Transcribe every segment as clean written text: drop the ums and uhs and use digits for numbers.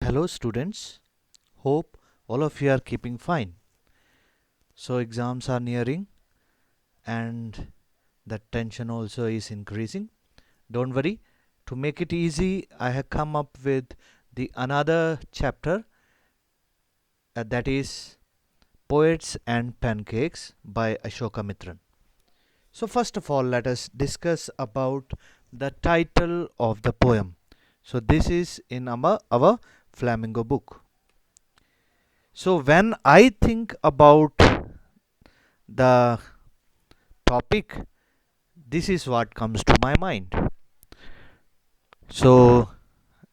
Hello students, hope all of you are keeping fine. So exams are nearing and the tension also is increasing. Don't worry, to make it easy, I have come up with the another chapter that is Poets and Pancakes by Ashoka Mitran. So first of all, let us discuss about the title of the poem. So this is in our Flamingo book. So when I think about the topic, this is what comes to my mind. So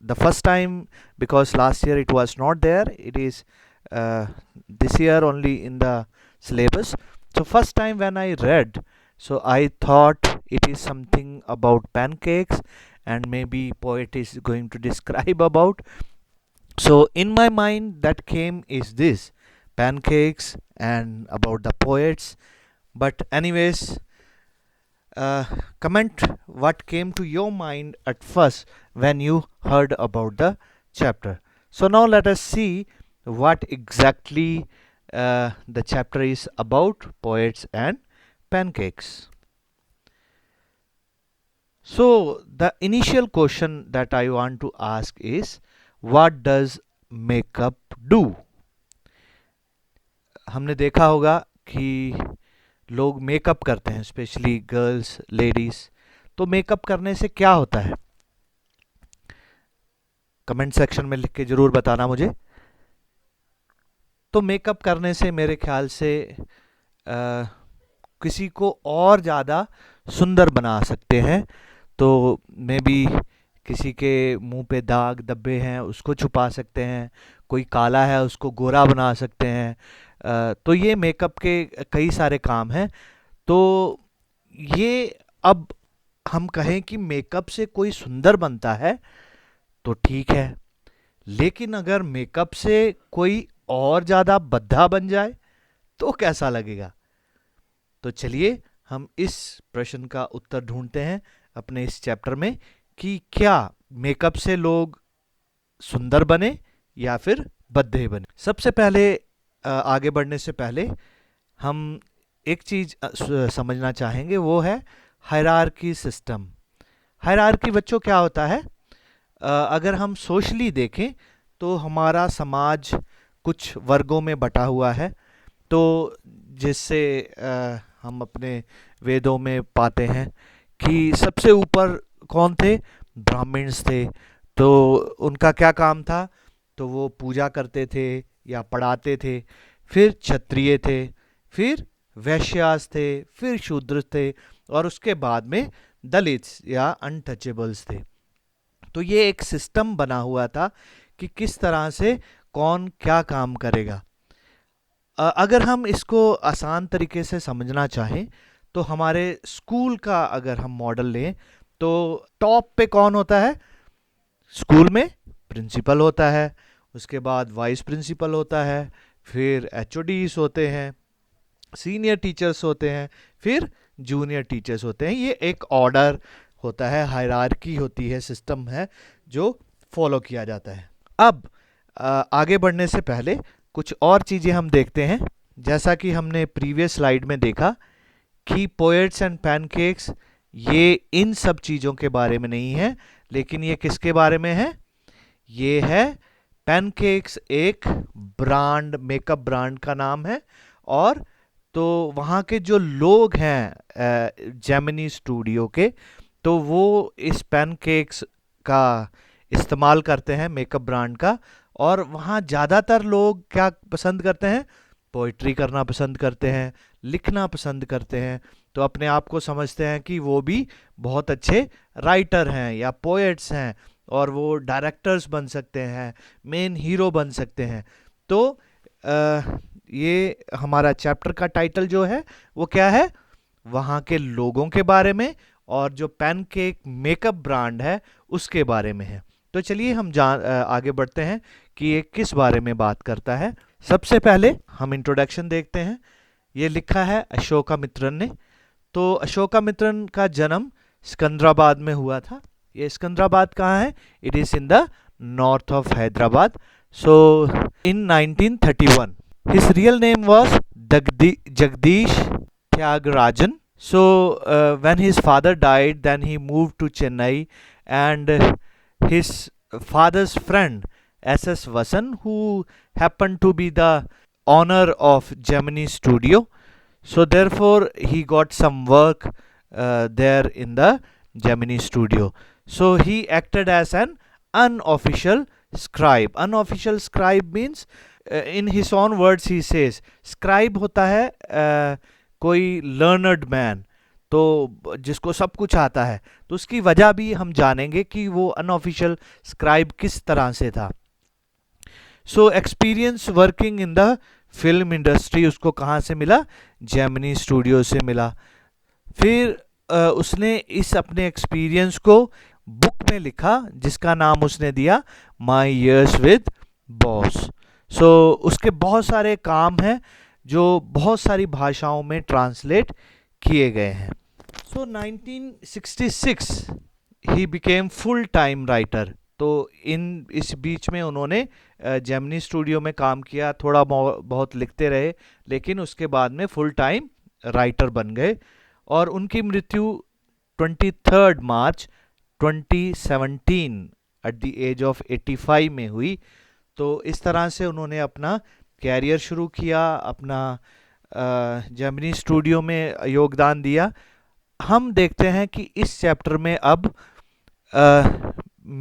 the first time, because last year it was not there, it is uh, this year only in the syllabus. So first time when I read, so I thought it is something about pancakes and maybe poet is going to describe about. So in my mind that came is this pancakes and about the poets. But anyways, uh, comment what came to your mind at first when you heard about the chapter. So now let us see what exactly the chapter is about poets and pancakes. So the initial question that I want to ask is what does makeup do? हमने देखा होगा कि लोग makeup करते हैं, specially girls, ladies. तो makeup करने से क्या होता है? कमेंट सेक्शन में लिख के जरूर बताना मुझे. तो मेकअप करने से मेरे ख्याल से किसी को और ज़्यादा सुंदर बना सकते हैं. तो मे बी किसी के मुंह पे दाग धब्बे हैं उसको छुपा सकते हैं, कोई काला है उसको गोरा बना सकते हैं. तो ये मेकअप के कई सारे काम हैं. तो ये अब हम कहें कि मेकअप से कोई सुंदर बनता है तो ठीक है, लेकिन अगर मेकअप से कोई और ज्यादा बद्धा बन जाए तो कैसा लगेगा? तो चलिए हम इस प्रश्न का उत्तर ढूंढते हैं अपने इस चैप्टर में कि क्या मेकअप से लोग सुंदर बने या फिर बद्दे बने. सबसे पहले आगे बढ़ने से पहले हम एक चीज समझना चाहेंगे, वो है हायरार्की सिस्टम. हायरार्की बच्चों क्या होता है? अगर हम सोशली देखें तो हमारा समाज कुछ वर्गों में बटा हुआ है. तो जिससे हम अपने वेदों में पाते हैं कि सबसे ऊपर कौन थे? ब्राह्मण्स थे. तो उनका क्या काम था? तो वो पूजा करते थे या पढ़ाते थे. फिर क्षत्रिय थे, फिर वैश्यास थे, फिर शूद्र थे, और उसके बाद में दलित्स या अनटचेबल्स थे. तो ये एक सिस्टम बना हुआ था कि किस तरह से कौन क्या काम करेगा. अगर हम इसको आसान तरीके से समझना चाहें तो हमारे स्कूल का अगर हम मॉडल लें तो टॉप पे कौन होता है? स्कूल में प्रिंसिपल होता है, उसके बाद वाइस प्रिंसिपल होता है, फिर एचओडीज होते हैं, सीनियर टीचर्स होते हैं, फिर जूनियर टीचर्स होते हैं. ये एक ऑर्डर होता है, हायरार्की होती है, सिस्टम है जो फॉलो किया जाता है. अब आगे बढ़ने से पहले कुछ और चीजें हम देखते हैं. जैसा कि हमने प्रीवियस स्लाइड में देखा कि पोएट्स एंड पैनकेक्स ये इन सब चीजों के बारे में नहीं है, लेकिन ये किसके बारे में है? ये है पैनकेक्स एक ब्रांड, मेकअप ब्रांड का नाम है. और तो वहाँ के जो लोग हैं जेमिनी स्टूडियो के, तो वो इस पैनकेक्स का इस्तेमाल करते हैं, मेकअप ब्रांड का. और वहाँ ज़्यादातर लोग क्या पसंद करते हैं? पोइट्री करना पसंद करते हैं, लिखना पसंद करते हैं. तो अपने आप को समझते हैं कि वो भी बहुत अच्छे राइटर हैं या पोएट्स हैं, और वो डायरेक्टर्स बन सकते हैं, मेन हीरो बन सकते हैं. तो ये हमारा चैप्टर का टाइटल जो है वो क्या है? वहाँ के लोगों के बारे में, और जो पैनकेक मेकअप ब्रांड है उसके बारे में है. तो चलिए हम आगे बढ़ते हैं कि ये किस बारे में बात करता है. सबसे पहले हम इंट्रोडक्शन देखते हैं. ये लिखा है अशोका मित्रन ने. तो अशोका मित्रन का जन्म सिकंदराबाद में हुआ था. ये सिकंदराबाद कहाँ है? It is in the north of Hyderabad. So in 1931, his real name was Jagdish Tyagarajan. So when his father died, then he moved to Chennai, and his father's friend S.S. Vasan, who happened to be the owner of Gemini Studio, so therefore he got some work there in the Gemini Studio. So he acted as an unofficial scribe. Unofficial scribe means, in his own words he says, scribe होता है कोई learned man, तो जिसको सब कुछ आता है, तो उसकी वजह भी हम जानेंगे कि वो अनऑफिशियल स्क्राइब किस तरह से था. So experience working in the film industry उसको कहाँ से मिला? जेमिनी स्टूडियो से मिला. फिर उसने इस अपने एक्सपीरियंस को बुक में लिखा जिसका नाम उसने दिया माई ईयर्स विद बॉस. सो उसके बहुत सारे काम हैं जो बहुत सारी भाषाओं में ट्रांसलेट किए गए हैं. सो 1966 he became full time writer. तो इस बीच में उन्होंने जेमिनी स्टूडियो में काम किया, थोड़ा बहुत लिखते रहे, लेकिन उसके बाद में फुल टाइम राइटर बन गए. और उनकी मृत्यु 23 मार्च 2017 एट द एज ऑफ 85 में हुई. तो इस तरह से उन्होंने अपना कैरियर शुरू किया, अपना जेमिनी स्टूडियो में योगदान दिया. हम देखते हैं कि इस चैप्टर में अब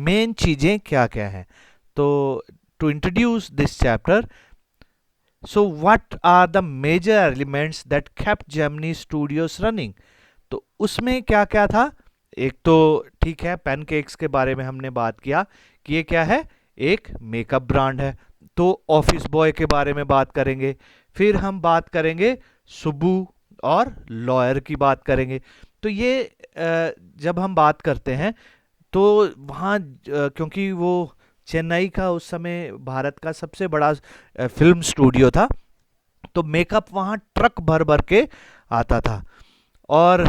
मेन चीज़ें क्या क्या हैं. तो to introduce this chapter, so what are the major elements that kept Gemini Studios running. तो उसमें क्या क्या था? एक तो ठीक है, पैनकेक्स के बारे में हमने बात किया कि ये क्या है, एक मेकअप ब्रांड है. तो ऑफिस बॉय के बारे में बात करेंगे. फिर हम बात करेंगे सुब्बू और लॉयर की बात करेंगे. तो ये जब हम बात करते हैं तो वहाँ क्योंकि वो चेन्नई का उस समय भारत का सबसे बड़ा फिल्म स्टूडियो था, तो मेकअप वहाँ ट्रक भर भर के आता था. और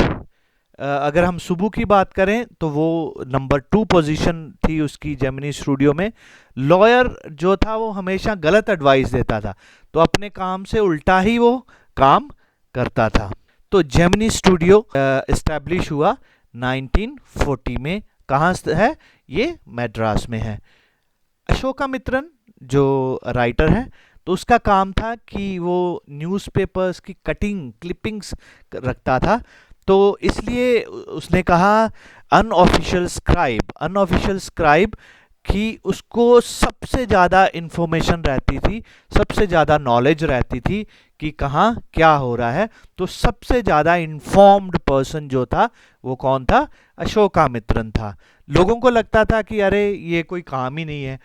अगर हम सुब्बू की बात करें तो वो नंबर 2 पोजीशन थी उसकी जेमिनी स्टूडियो में. लॉयर जो था वो हमेशा गलत एडवाइस देता था, तो अपने काम से उल्टा ही वो काम करता था. तो जेमिनी स्टूडियो एस्टैब्लिश हुआ 1940 में. कहाँ है ये? मद्रास में है. अशोकामित्रन जो राइटर है, तो उसका काम था कि वो न्यूज़पेपर्स की कटिंग क्लिपिंग्स रखता था. तो इसलिए उसने कहा अनऑफिशियल स्क्राइब कि उसको सबसे ज़्यादा इंफॉर्मेशन रहती थी, सबसे ज़्यादा नॉलेज रहती थी कि कहाँ क्या हो रहा है. तो सबसे ज़्यादा इन्फॉर्म्ड पर्सन जो था वो कौन था? अशोकामित्रन था. लोगों को लगता था कि अरे ये कोई काम ही नहीं है.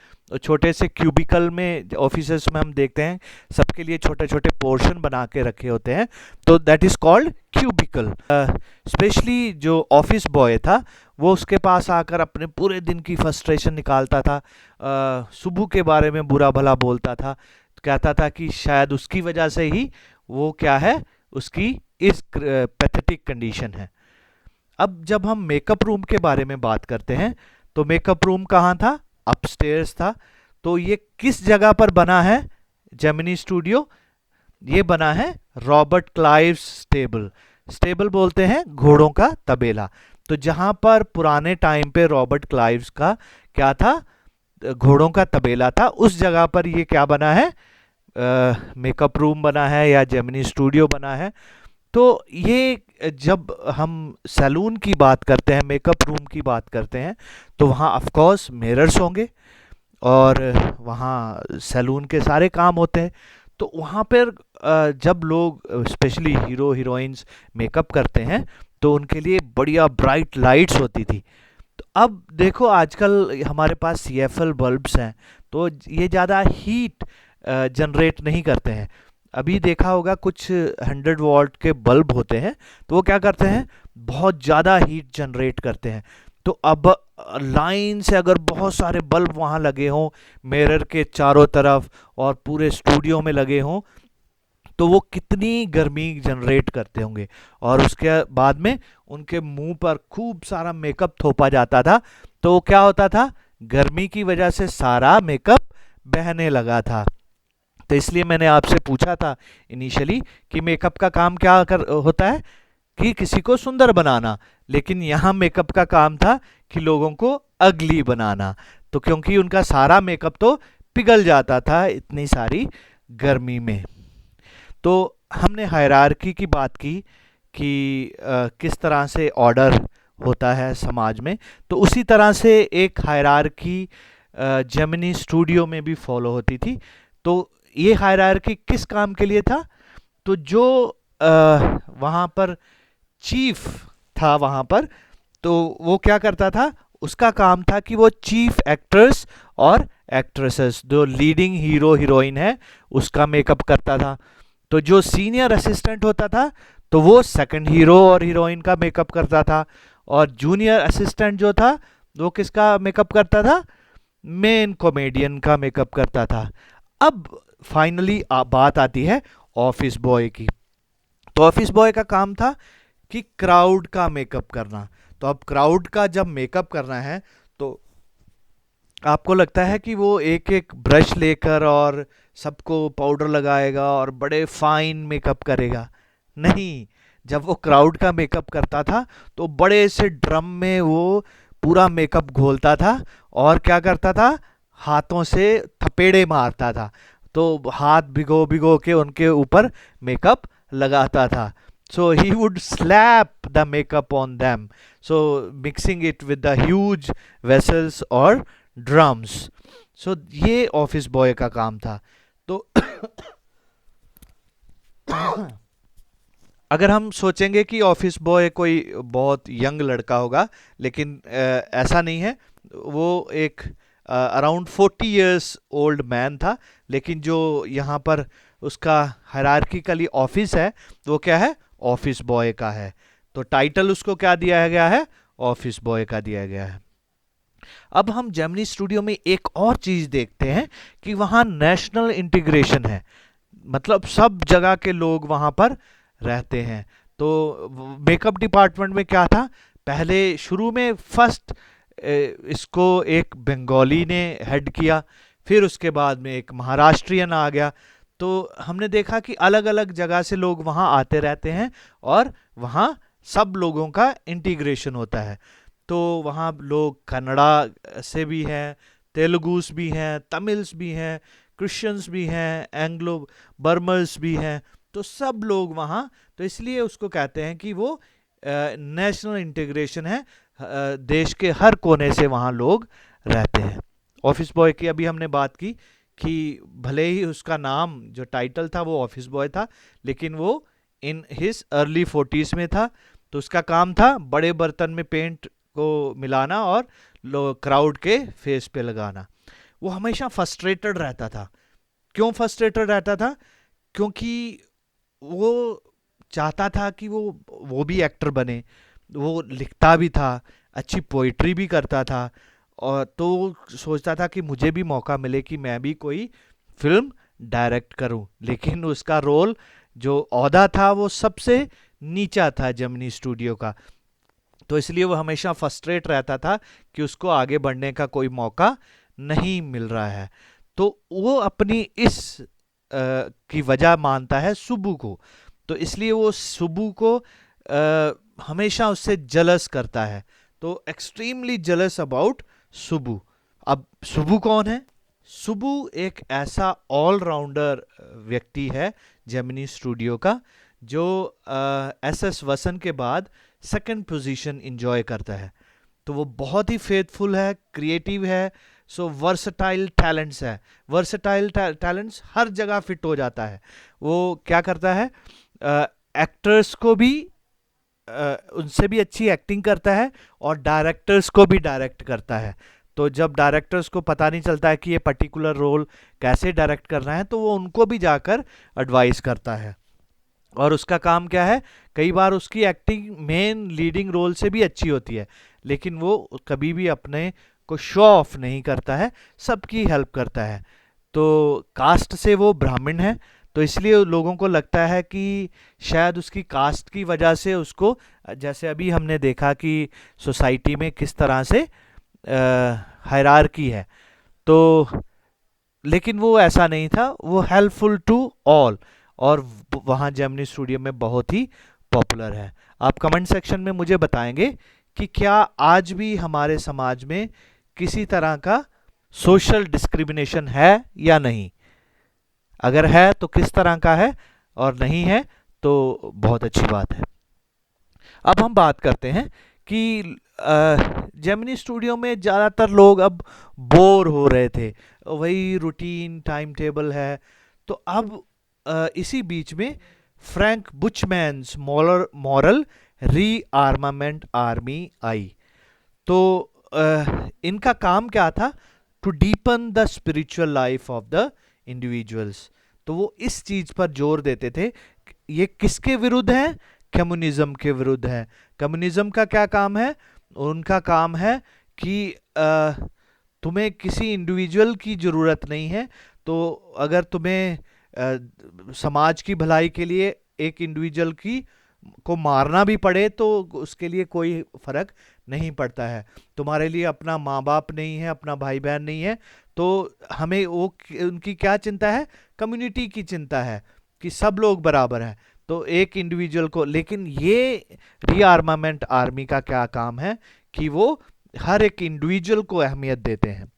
छोटे से क्यूबिकल में ऑफिसेस में हम देखते हैं सबके लिए छोटे छोटे पोर्शन बना के रखे होते हैं, तो that is called cubicle. Specially जो ऑफिस बॉय था वो उसके पास आकर अपने पूरे दिन की फ्रस्ट्रेशन निकालता था. सुब्बू के बारे में बुरा भला बोलता था, कहता था कि शायद उसकी वजह से ही वो क्या है, उसकी इस पैथेटिक कंडीशन है. अब जब हम मेकअप रूम के बारे में बात करते हैं तो मेकअप रूम कहाँ था? अपस्टेयर्स था. तो ये किस जगह पर बना है जेमिनी स्टूडियो? ये बना है रॉबर्ट क्लाइव स्टेबल. स्टेबल बोलते हैं घोड़ों का तबेला. तो जहां पर पुराने टाइम पे रॉबर्ट क्लाइव्स का क्या था? घोड़ों का तबेला था. उस जगह पर ये क्या बना है? मेकअप रूम बना है या जेमिनी स्टूडियो बना है. तो ये जब हम सैलून की बात करते हैं, मेकअप रूम की बात करते हैं, तो वहाँ ऑफ कोर्स मिरर्स होंगे और वहाँ सैलून के सारे काम होते हैं. तो वहाँ पर जब लोग स्पेशली हीरो हीरोइंस मेकअप करते हैं तो उनके लिए बढ़िया ब्राइट लाइट्स होती थी. तो अब देखो आजकल हमारे पास CFL बल्ब्स हैं, तो ये ज़्यादा हीट जनरेट नहीं करते हैं. अभी देखा होगा कुछ 100 वॉट के बल्ब होते हैं, तो वो क्या करते हैं? बहुत ज़्यादा हीट जनरेट करते हैं. तो अब लाइन से अगर बहुत सारे बल्ब वहाँ लगे हों मिरर के चारों तरफ और पूरे स्टूडियो में लगे हों, तो वो कितनी गर्मी जनरेट करते होंगे. और उसके बाद में उनके मुंह पर खूब सारा मेकअप थोपा जाता था, तो क्या होता था? गर्मी की वजह से सारा मेकअप बहने लगा था। तो इसलिए मैंने आपसे पूछा था इनिशियली कि मेकअप का काम क्या कर होता है, कि किसी को सुंदर बनाना, लेकिन यहाँ मेकअप का काम था कि लोगों को अगली बनाना। तो क्योंकि उनका सारा मेकअप तो पिघल जाता था इतनी सारी गर्मी में। तो हमने हायरार्की की बात की कि किस तरह से ऑर्डर होता है समाज में, तो उसी तरह से एक हायरार्की जेमिनी स्टूडियो में भी फॉलो होती थी। तो ये हायरार्की किस काम के लिए था? तो जो वहाँ पर चीफ था वहाँ पर, तो वो क्या करता था, उसका काम था कि वो चीफ एक्टर्स और एक्ट्रेसेस, जो लीडिंग हीरो हीरोइन है, उसका मेकअप करता था। तो जो सीनियर असिस्टेंट होता था, तो वो सेकंड हीरो और हीरोइन का मेकअप करता था। और जूनियर असिस्टेंट जो था, वो किसका मेकअप करता था? मेन कॉमेडियन का मेकअप करता था। अब फाइनली बात आती है ऑफिस बॉय की। तो ऑफिस बॉय का काम था कि क्राउड का मेकअप करना। तो अब क्राउड का जब मेकअप करना है, तो आपको लगता है कि वो एक एक ब्रश लेकर और सबको पाउडर लगाएगा और बड़े फाइन मेकअप करेगा? नहीं। जब वो क्राउड का मेकअप करता था, तो बड़े से ड्रम में वो पूरा मेकअप घोलता था और क्या करता था, हाथों से थपेड़े मारता था। तो हाथ भिगो भिगो के उनके ऊपर मेकअप लगाता था। So he would slap the makeup on them, so mixing it with the huge vessels or drums. So ये ऑफिस बॉय का काम था। तो अगर हम सोचेंगे कि ऑफिस बॉय कोई बहुत यंग लड़का होगा, लेकिन ऐसा नहीं है। वो एक अराउंड 40 years ओल्ड मैन था। लेकिन जो यहाँ पर उसका हायरार्किकली ऑफिस है, वो क्या है? ऑफिस बॉय का है। तो टाइटल उसको क्या दिया गया है? ऑफिस बॉय का दिया गया है। अब हम जेमिनी स्टूडियो में एक और चीज देखते हैं कि वहां नेशनल इंटीग्रेशन है, मतलब सब जगह के लोग वहां पर रहते हैं। तो मेकअप डिपार्टमेंट में क्या था, पहले शुरू में फर्स्ट इसको एक बंगाली ने हेड किया, फिर उसके बाद में एक महाराष्ट्रियन आ गया। तो हमने देखा कि अलग अलग जगह से लोग वहाँ आते रहते हैं और वहाँ सब लोगों का इंटीग्रेशन होता है। तो वहाँ लोग कन्नड़ा से भी हैं, तेलुगुस भी हैं, तमिल्स भी हैं, क्रिश्चियंस भी हैं, एंग्लो बर्मर्स भी हैं। तो सब लोग वहाँ, तो इसलिए उसको कहते हैं कि वो नेशनल इंटीग्रेशन है। देश के हर कोने से वहाँ लोग रहते हैं। ऑफिस बॉय की अभी हमने बात की कि भले ही उसका नाम जो टाइटल था वो ऑफिस बॉय था, लेकिन वो इन हिज अर्ली 40s में था। तो उसका काम था बड़े बर्तन में पेंट को मिलाना और क्राउड के फेस पे लगाना। वो हमेशा फ्रस्ट्रेटेड रहता था। क्यों फ्रस्ट्रेटेड रहता था? क्योंकि वो चाहता था कि वो भी एक्टर बने। वो लिखता भी था, अच्छी पोइट्री भी करता था, और तो सोचता था कि मुझे भी मौका मिले कि मैं भी कोई फिल्म डायरेक्ट करूं। लेकिन उसका रोल जो ओहदा था वो सबसे नीचा था जेमिनी स्टूडियो का। तो इसलिए वो हमेशा फ्रस्ट्रेट रहता था कि उसको आगे बढ़ने का कोई मौका नहीं मिल रहा है। तो वो अपनी इस की वजह मानता है सुबु को। तो इसलिए वो सुबु को हमेशा उससे जलस करता है। तो एक्सट्रीमली जलस अबाउट सुबु। अब सुबु कौन है? सुबु एक ऐसा ऑलराउंडर व्यक्ति है जेमिनी स्टूडियो का, जो एस वसन के बाद सेकंड पोजीशन इंजॉय करता है। तो वो बहुत ही फेथफुल है, क्रिएटिव है, सो वर्सटाइल टैलेंट्स है। वर्सटाइल टैलेंट्स हर जगह फिट हो जाता है। वो क्या करता है, एक्टर्स को भी उनसे भी अच्छी एक्टिंग करता है और डायरेक्टर्स को भी डायरेक्ट करता है। तो जब डायरेक्टर्स को पता नहीं चलता है कि ये पर्टिकुलर रोल कैसे डायरेक्ट करना है, तो वो उनको भी जाकर एडवाइस करता है। और उसका काम क्या है, कई बार उसकी एक्टिंग मेन लीडिंग रोल से भी अच्छी होती है, लेकिन वो कभी भी अपने को शो ऑफ नहीं करता है, सबकी हेल्प करता है। तो कास्ट से वो ब्राह्मण है, तो इसलिए लोगों को लगता है कि शायद उसकी कास्ट की वजह से उसको, जैसे अभी हमने देखा कि सोसाइटी में किस तरह से हायरार्की है। तो लेकिन वो ऐसा नहीं था, वो हेल्पफुल टू ऑल, और वहाँ जेमिनी स्टूडियो में बहुत ही पॉपुलर है। आप कमेंट सेक्शन में मुझे बताएंगे कि क्या आज भी हमारे समाज में किसी तरह का सोशल डिस्क्रिमिनेशन है या नहीं। अगर है तो किस तरह का है, और नहीं है तो बहुत अच्छी बात है। अब हम बात करते हैं कि जेमिनी स्टूडियो में ज़्यादातर लोग अब बोर हो रहे थे, वही रूटीन टाइम टेबल है। तो अब इसी बीच में Frank Buchman's moral rearmament army आई। तो इनका काम क्या था? To deepen the spiritual life of the individuals. तो वो इस चीज पर जोर देते थे। ये किसके विरुद्ध है? कम्युनिज्म के विरुद्ध है। कम्युनिज्म का क्या काम है? उनका काम है कि तुम्हें किसी इंडिविजुअल की जरूरत नहीं है। तो अगर तुम्हें समाज की भलाई के लिए एक इंडिविजुअल की को मारना भी पड़े तो उसके लिए कोई फर्क नहीं पड़ता है। तुम्हारे लिए अपना माँ बाप नहीं है, अपना भाई बहन नहीं है, तो हमें वो उनकी क्या चिंता है? कम्युनिटी की चिंता है कि सब लोग बराबर हैं। तो एक इंडिविजुअल को, लेकिन ये रीआर्मामेंट आर्मी का क्या काम है कि वो हर एक इंडिविजुअल को अहमियत देते हैं।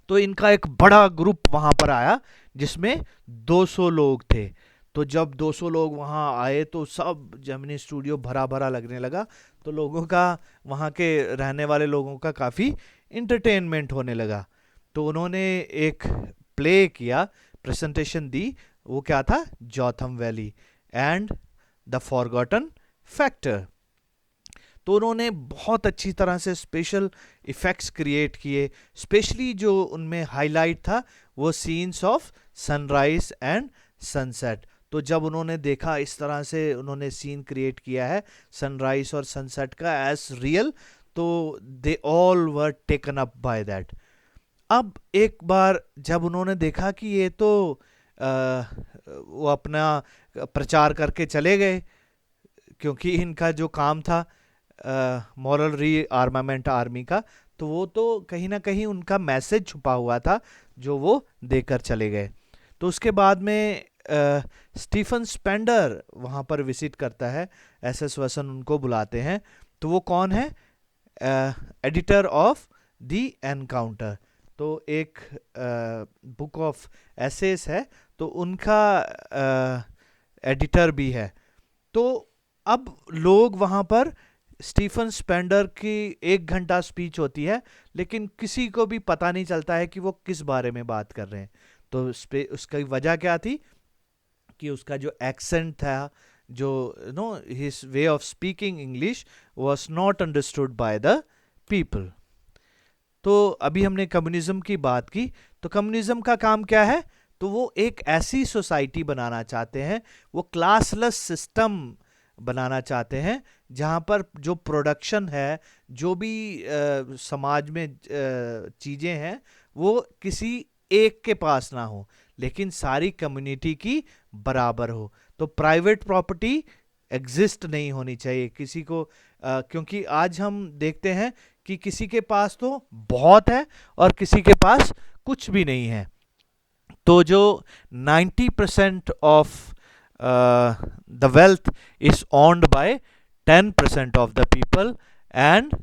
तो इनका एक बड़ा ग्रुप वहां पर आया जिसमें 200 लोग थे। तो जब 200 लोग वहां आए तो सब जेमिनी स्टूडियो भरा भरा लगने लगा। तो लोगों का, वहां के रहने वाले लोगों का काफी इंटरटेनमेंट होने लगा। तो उन्होंने एक प्ले किया, प्रेजेंटेशन दी। वो क्या था? Jotham Valley and the Forgotten Factor. तो उन्होंने बहुत अच्छी तरह से स्पेशल इफेक्ट्स क्रिएट किए। स्पेशली जो उनमें हाईलाइट था वो scenes of sunrise and sunset. तो जब उन्होंने देखा इस तरह से उन्होंने सीन क्रिएट किया है सनराइज और सनसेट का एज रियल, तो they all were taken up by that. अब एक बार जब उन्होंने देखा कि ये तो वो अपना प्रचार करके चले गए, क्योंकि इनका जो काम था मॉरल री आर्मामेंट आर्मी का, तो वो तो कहीं ना कहीं उनका मैसेज छुपा हुआ था जो वो देकर चले गए। तो उसके बाद में स्टीफन स्पेंडर वहाँ पर विजिट करता है। एसएस वसन उनको बुलाते हैं। तो वो कौन है? Editor of the encounter. तो एक बुक ऑफ एसेस है, तो उनका एडिटर भी है। तो अब लोग वहाँ पर, स्टीफन स्पेंडर की 1 घंटा स्पीच होती है, लेकिन किसी को भी पता नहीं चलता है कि वो किस बारे में बात कर रहे हैं। तो उसकी वजह क्या थी कि उसका जो एक्सेंट था, जो know his way of speaking English was not understood by the people. तो अभी हमने कम्युनिज्म की बात की। तो कम्युनिज्म का काम क्या है? तो वो एक ऐसी सोसाइटी बनाना चाहते हैं, वो क्लासलेस सिस्टम बनाना चाहते हैं जहाँ पर जो प्रोडक्शन है, जो भी समाज में चीज़ें हैं, वो किसी एक के पास ना हो, लेकिन सारी कम्युनिटी की बराबर हो। तो प्राइवेट प्रॉपर्टी एग्जिस्ट नहीं होनी चाहिए किसी को, क्योंकि आज हम देखते हैं कि किसी के पास तो बहुत है और किसी के पास कुछ भी नहीं है। तो जो 90% of the wealth is owned by 10% of the people, and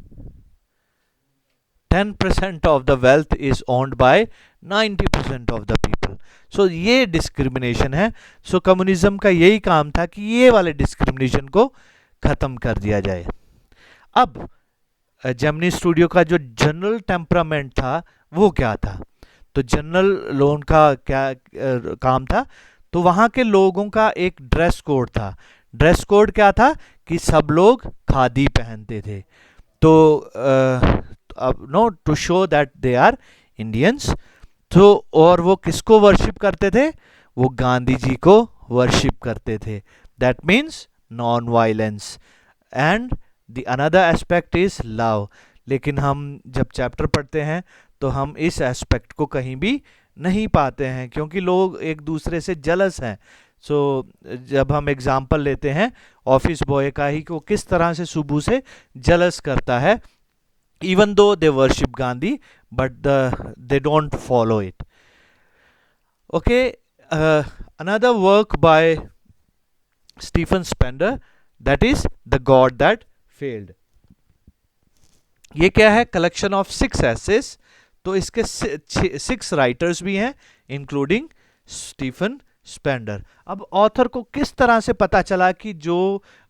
10% of the wealth is owned by 90% of the people. So ये डिस्क्रिमिनेशन है। सो कम्युनिज्म का यही काम था कि ये वाले डिस्क्रिमिनेशन को खत्म कर दिया जाए। अब जेमिनी स्टूडियो का जो जनरल टेम्परामेंट था वो क्या था? तो जनरल लोन का क्या काम था? तो वहाँ के लोगों का एक ड्रेस कोड था। ड्रेस कोड क्या था कि सब लोग खादी पहनते थे। तो अब no to show that they are Indians. तो और वो किसको वर्शिप करते थे? वो गांधी जी को वर्शिप करते थे। That means non violence and the another aspect is love. लेकिन हम जब चैप्टर पढ़ते हैं तो हम इस एस्पेक्ट को कहीं भी नहीं पाते हैं, क्योंकि लोग एक दूसरे से जलस हैं। सो जब हम एग्जाम्पल लेते हैं ऑफिस बॉय का ही, को किस तरह से सुबह से जलस करता है even though they worship Gandhi, but they don't follow it. Okay, another work by Stephen Spender, that is The God That Failed. ये क्या है? Collection of 6 essays. तो इसके 6 राइटर्स भी हैं, इंक्लूडिंग स्टीफन स्पेंडर. अब ऑथर को किस तरह से पता चला कि जो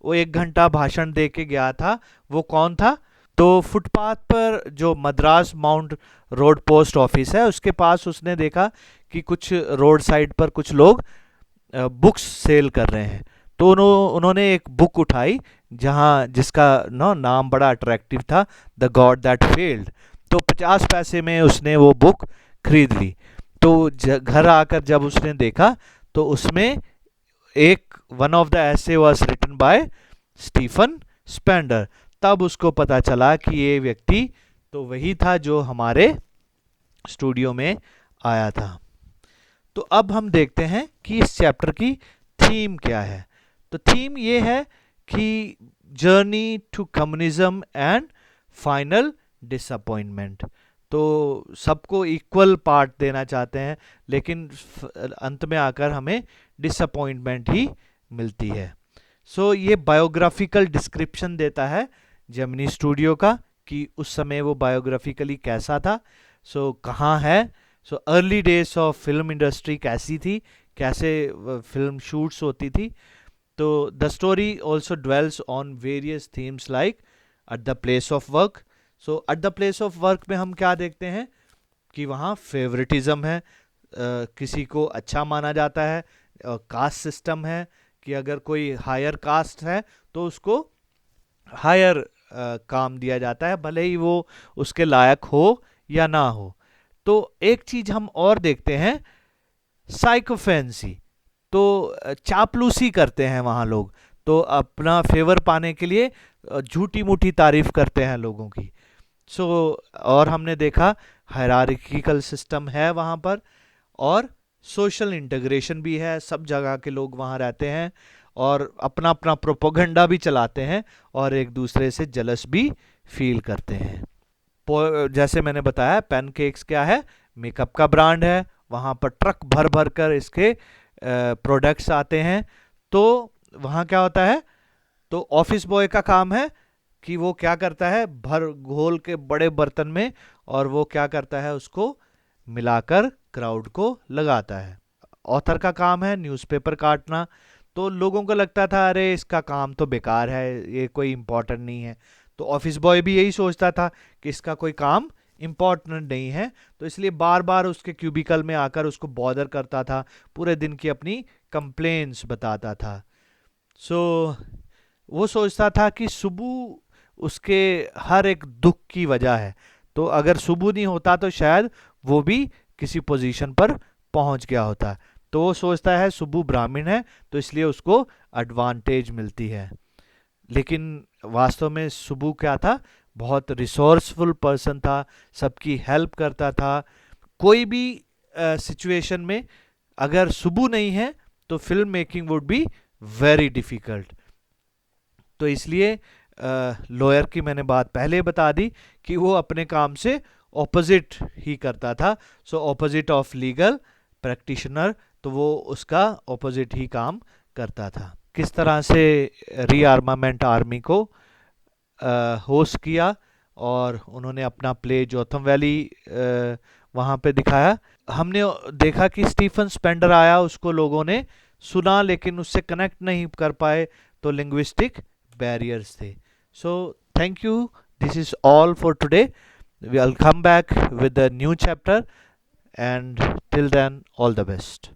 वो 1 घंटा भाषण दे के गया था वो कौन था? तो फुटपाथ पर जो Madras mount road post office है उसके पास उसने देखा कि कुछ रोड साइड पर कुछ लोग बुक्स सेल कर रहे हैं. तो उन्होंने एक बुक उठाई जहां जिसका नाम बड़ा अट्रैक्टिव था, द गॉड दैट फेल्ड. तो 50 पैसे में उसने वो बुक खरीद ली. तो घर आकर जब उसने देखा तो उसमें एक one of the essays was written by Stephen Spender. तब उसको पता चला कि ये व्यक्ति तो वही था जो हमारे स्टूडियो में आया था. तो अब हम देखते हैं कि इस चैप्टर की थीम क्या है. तो थीम ये है कि journey to communism and final disappointment. तो सबको इक्वल पार्ट देना चाहते हैं, लेकिन अंत में आकर हमें डिसअपॉइंटमेंट ही मिलती है. सो ये बायोग्राफिकल डिस्क्रिप्शन देता है जेमिनी स्टूडियो का कि उस समय वो बायोग्राफिकली कैसा था. सो कहाँ है. So early days of film industry कैसी थी, कैसे फिल्म शूट्स होती थी. तो the story also dwells on various themes like at the place of work. So at the place of work में हम क्या देखते हैं कि वहाँ फेवरेटिज्म है, किसी को अच्छा माना जाता है. कास्ट सिस्टम है कि अगर कोई हायर कास्ट है तो उसको हायर काम दिया जाता है, भले ही वो उसके लायक हो या ना हो. तो एक चीज हम और देखते हैं, साइकोफेंसी. तो चापलूसी करते हैं वहाँ लोग, तो अपना फेवर पाने के लिए झूठी मूठी तारीफ करते हैं लोगों की. सो और हमने देखा हायरार्किकल सिस्टम है वहाँ पर, और सोशल इंटीग्रेशन भी है. सब जगह के लोग वहाँ रहते हैं और अपना अपना प्रोपोगंडा भी चलाते हैं और एक दूसरे से जलस भी फील करते हैं. जैसे मैंने बताया, पैनकेक्स क्या है? मेकअप का ब्रांड है. वहाँ पर ट्रक भर भर कर इसके प्रोडक्ट्स आते हैं. तो वहाँ क्या होता है? तो ऑफिस बॉय का काम है कि वो क्या करता है, भर घोल के बड़े बर्तन में, और वो क्या करता है, उसको मिलाकर क्राउड को लगाता है. ऑथर का काम है न्यूज़पेपर काटना. तो लोगों को लगता था अरे इसका काम तो बेकार है, ये कोई इम्पोर्टेंट नहीं है. तो ऑफिस बॉय भी यही सोचता था कि इसका कोई काम इम्पोर्टेंट नहीं है, तो इसलिए बार बार उसके क्यूबिकल में आकर उसको बॉदर करता था, पूरे दिन की अपनी कंप्लेंट्स बताता था. सो वो सोचता था कि सुबह उसके हर एक दुख की वजह है. तो अगर सुबह नहीं होता तो शायद वो भी किसी पोजीशन पर पहुंच गया होता. तो वो सोचता है सुबह ब्राह्मण है तो इसलिए उसको एडवांटेज मिलती है. लेकिन वास्तव में सुबह क्या था? बहुत रिसोर्सफुल पर्सन था, सबकी हेल्प करता था. कोई भी सिचुएशन में अगर सुबह नहीं है तो film making would be very difficult. तो इसलिए लॉयर की मैंने बात पहले बता दी कि वो अपने काम से ऑपोजिट ही करता था. So opposite of legal practitioner, तो वो उसका ऑपोजिट ही काम करता था. किस तरह से रीआर्मामेंट आर्मी को होस्ट किया और उन्होंने अपना प्ले जोथम वैली वहाँ पे दिखाया. हमने देखा कि स्टीफन स्पेंडर आया, उसको लोगों ने सुना लेकिन उससे कनेक्ट नहीं कर पाए, तो लिंग्विस्टिक बैरियर्स थे. So thank you. This is all for today. We'll come back with a new chapter, and till then, all the best.